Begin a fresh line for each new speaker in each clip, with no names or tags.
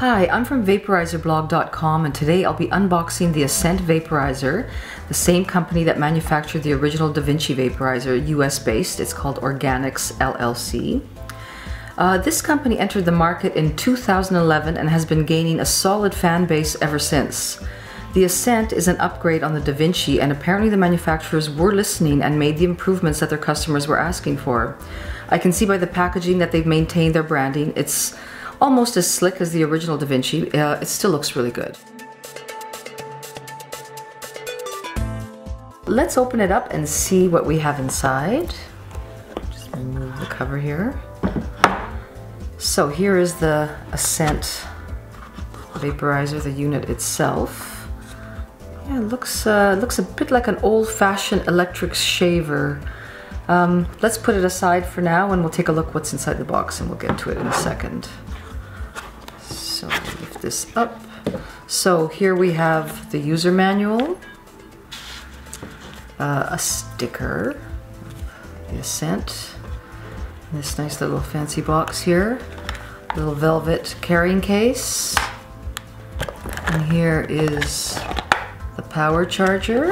Hi, I'm from Vaporizerblog.com, and today I'll be unboxing the Ascent vaporizer, the same company that manufactured the original DaVinci vaporizer, US based. It's called Organics LLC. This company entered the market in 2011 and has been gaining a solid fan base ever since. The Ascent is an upgrade on the DaVinci, and apparently the manufacturers were listening and made the improvements that their customers were asking for. I can see by the packaging that they've maintained their branding. It's almost as slick as the original DaVinci. It still looks really good. Let's open it up and see what we have inside. Just remove the cover here. So here is the Ascent vaporizer, the unit itself. Yeah, it looks a bit like an old-fashioned electric shaver. Let's put it aside for now and we'll take a look what's inside the box, and we'll get to it in a second. So lift this up. So here we have the user manual, a sticker, the Ascent, this nice little fancy box here, little velvet carrying case, and here is the power charger.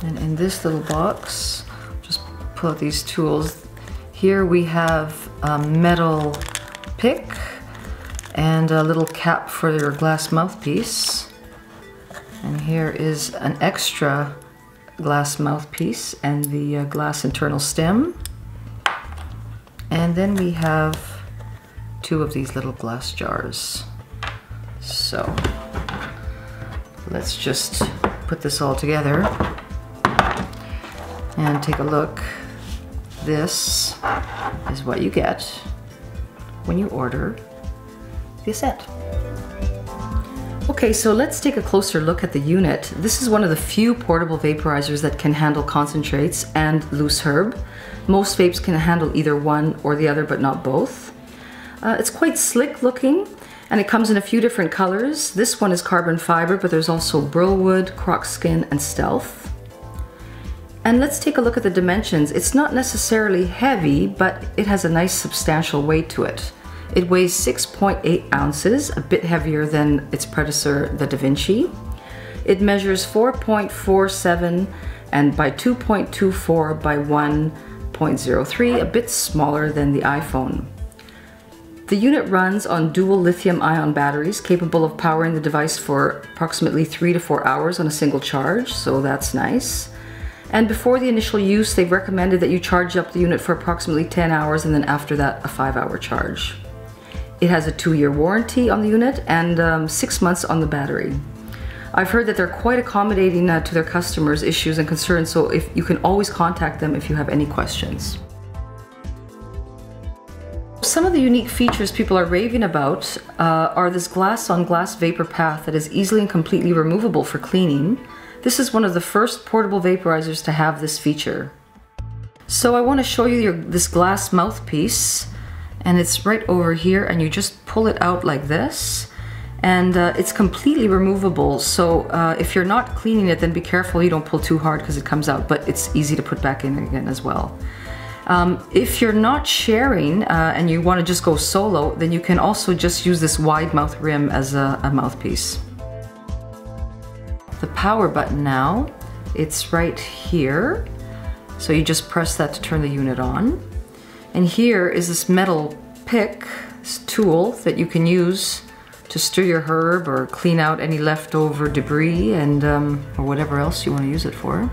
And in this little box, just pull out these tools. Here we have a metal pick and a little cap for your glass mouthpiece. And here is an extra glass mouthpiece and the glass internal stem. And then we have two of these little glass jars. So let's just put this all together and take a look. This is what you get when you order the Ascent. Okay, so let's take a closer look at the unit. This is one of the few portable vaporizers that can handle concentrates and loose herb. Most vapes can handle either one or the other, but not both. It's quite slick looking, and it comes in a few different colors. This one is carbon fiber, but there's also burlwood, croc skin, and stealth. And let's take a look at the dimensions. It's not necessarily heavy, but it has a nice substantial weight to it. It weighs 6.8 ounces, a bit heavier than its predecessor, the DaVinci. It measures 4.47 and by 2.24 by 1.03, a bit smaller than the iPhone. The unit runs on dual lithium-ion batteries, capable of powering the device for approximately 3 to 4 hours on a single charge, so that's nice. And before the initial use, they've recommended that you charge up the unit for approximately 10 hours, and then after that, a 5-hour charge. It has a 2-year warranty on the unit and 6 months on the battery. I've heard that they're quite accommodating to their customers' issues and concerns, so if you can always contact them if you have any questions. Some of the unique features people are raving about are this glass-on-glass vapor path that is easily and completely removable for cleaning. This is one of the first portable vaporizers to have this feature. So I want to show you this glass mouthpiece, and it's right over here, and you just pull it out like this, and it's completely removable. So if you're not cleaning it, then be careful you don't pull too hard because it comes out, but it's easy to put back in again as well. If you're not sharing and you want to just go solo, then you can also just use this wide mouth rim as a mouthpiece. The power button now, it's right here. So you just press that to turn the unit on. And here is this metal pick, this tool that you can use to stir your herb or clean out any leftover debris and or whatever else you want to use it for.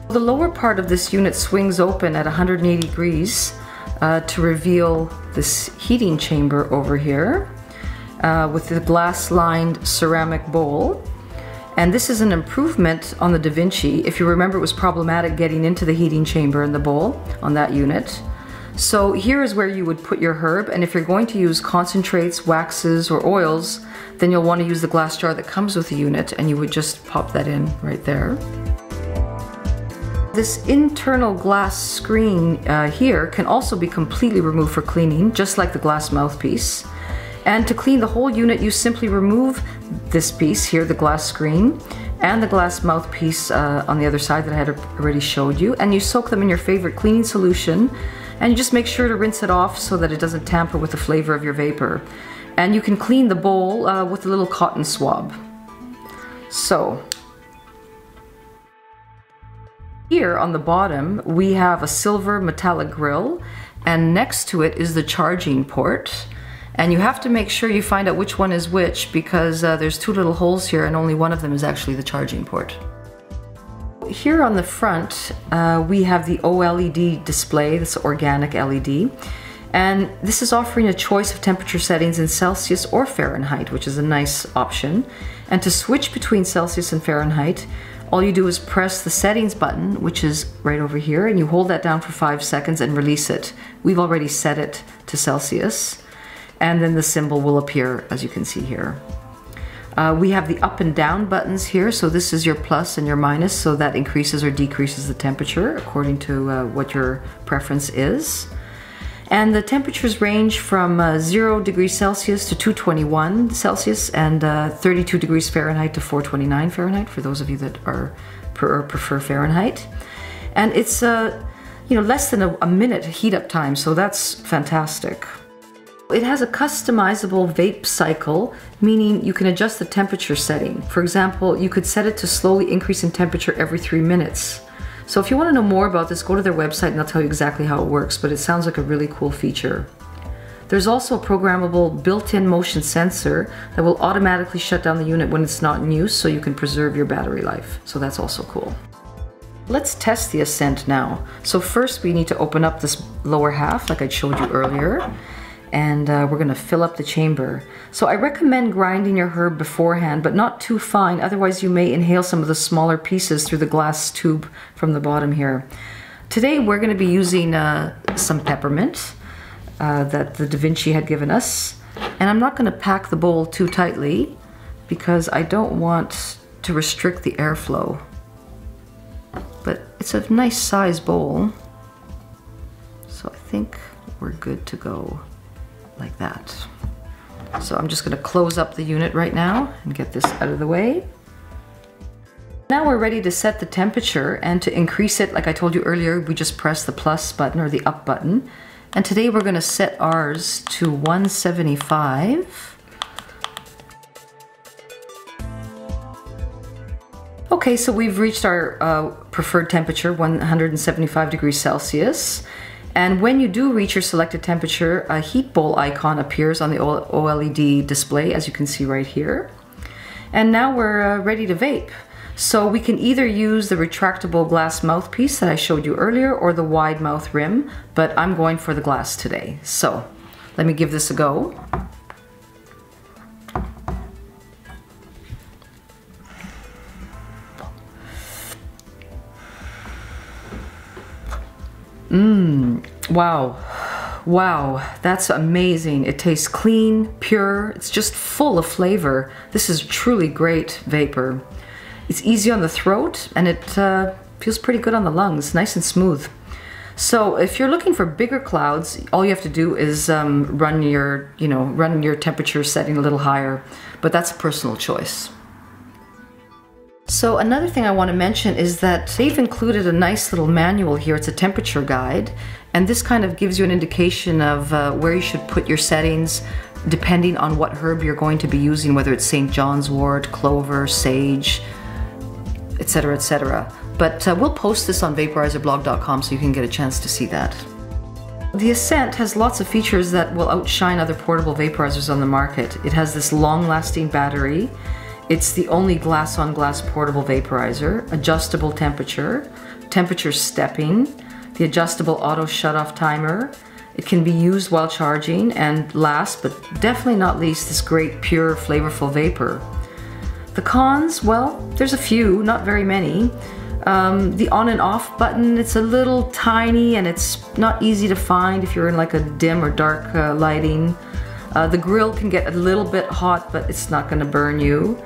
The lower part of this unit swings open at 180 degrees to reveal this heating chamber over here with the glass-lined ceramic bowl. And this is an improvement on the DaVinci. If you remember, it was problematic getting into the heating chamber in the bowl on that unit. So here is where you would put your herb, and if you're going to use concentrates, waxes, or oils, then you'll want to use the glass jar that comes with the unit, and you would just pop that in right there. This internal glass screen here can also be completely removed for cleaning, just like the glass mouthpiece. And to clean the whole unit, you simply remove this piece here, the glass screen, and the glass mouthpiece on the other side that I had already showed you, and you soak them in your favorite cleaning solution And you just make sure to rinse it off so that it doesn't tamper with the flavor of your vapor. And you can clean the bowl with a little cotton swab. So, here on the bottom we have a silver metallic grill, and next to it is the charging port. And you have to make sure you find out which one is which, because there's two little holes here and only one of them is actually the charging port. Here on the front we have the OLED display, this organic LED. And this is offering a choice of temperature settings in Celsius or Fahrenheit, which is a nice option. And to switch between Celsius and Fahrenheit, all you do is press the settings button, which is right over here, and you hold that down for 5 seconds and release it. We've already set it to Celsius, and then the symbol will appear, as you can see here. We have the up and down buttons here, so this is your plus and your minus, so that increases or decreases the temperature according to what your preference is. And the temperatures range from 0 degrees Celsius to 221 Celsius and 32 degrees Fahrenheit to 429 Fahrenheit for those of you that prefer Fahrenheit. And it's less than a minute heat up time, so that's fantastic. It has a customizable vape cycle, meaning you can adjust the temperature setting. For example, you could set it to slowly increase in temperature every 3 minutes. So if you want to know more about this, go to their website and they'll tell you exactly how it works, but it sounds like a really cool feature. There's also a programmable built-in motion sensor that will automatically shut down the unit when it's not in use, so you can preserve your battery life. So that's also cool. Let's test the Ascent now. So first we need to open up this lower half like I showed you earlier. And we're going to fill up the chamber. So I recommend grinding your herb beforehand, but not too fine, otherwise you may inhale some of the smaller pieces through the glass tube from the bottom here. Today we're going to be using some peppermint that the DaVinci had given us, and I'm not going to pack the bowl too tightly because I don't want to restrict the airflow. But it's a nice size bowl, so I think we're good to go. Like that. So I'm just going to close up the unit right now and get this out of the way. Now we're ready to set the temperature, and to increase it, like I told you earlier, we just press the plus button or the up button. And today we're going to set ours to 175. Okay, so we've reached our preferred temperature, 175 degrees Celsius. And when you do reach your selected temperature, a heat bowl icon appears on the OLED display, as you can see right here. And now we're ready to vape. So we can either use the retractable glass mouthpiece that I showed you earlier or the wide mouth rim, but I'm going for the glass today. So let me give this a go. Wow, that's amazing. It tastes clean, pure, it's just full of flavor. This is truly great vapor. It's easy on the throat and it feels pretty good on the lungs, nice and smooth. So if you're looking for bigger clouds, all you have to do is run your temperature setting a little higher, but that's a personal choice. So another thing I want to mention is that they've included a nice little manual here. It's a temperature guide, and this kind of gives you an indication of where you should put your settings depending on what herb you're going to be using, whether it's St. John's wort, clover, sage, etc., etc. But we'll post this on vaporizerblog.com so you can get a chance to see that. The Ascent has lots of features that will outshine other portable vaporizers on the market. It has this long-lasting battery. It's the only glass-on-glass portable vaporizer, adjustable temperature, temperature stepping, the adjustable auto shut-off timer. It can be used while charging, and last but definitely not least, this great pure flavorful vapor. The cons, well, there's a few, not very many. The on and off button, it's a little tiny and it's not easy to find if you're in like a dim or dark lighting. The grill can get a little bit hot, but it's not going to burn you.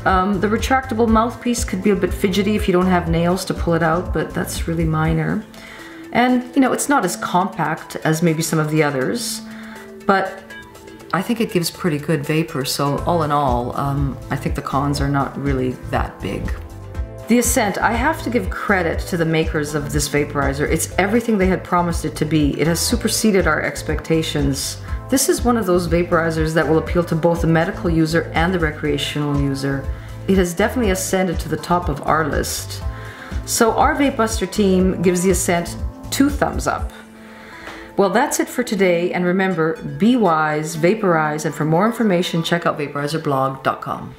The retractable mouthpiece could be a bit fidgety if you don't have nails to pull it out, but that's really minor. And, you know, it's not as compact as maybe some of the others, but I think it gives pretty good vapor, so all in all, I think the cons are not really that big. The Ascent, I have to give credit to the makers of this vaporizer. It's everything they had promised it to be. It has superseded our expectations. This is one of those vaporizers that will appeal to both the medical user and the recreational user. It has definitely ascended to the top of our list. So our Vape Buster team gives the Ascent 2 thumbs up. Well, that's it for today, and remember, be wise, vaporize, and for more information, check out vaporizerblog.com.